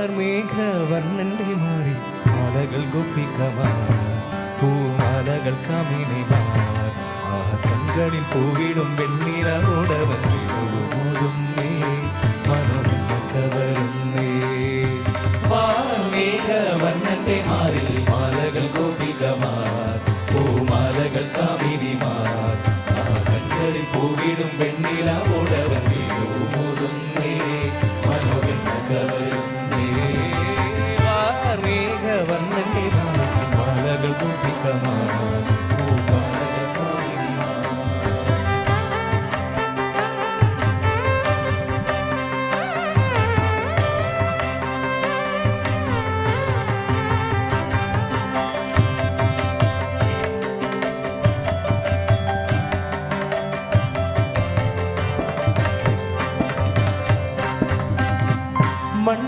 വാർമേഘവർണ്ണന്റെ മാറി മാലകൾ ഗോപിക്കമാർ പൂമാലകൾ കമിനിമാർ ആ കൺകളിൽ പൂവിടും വെണ്ണിറോടവൻ വീഴുമോതും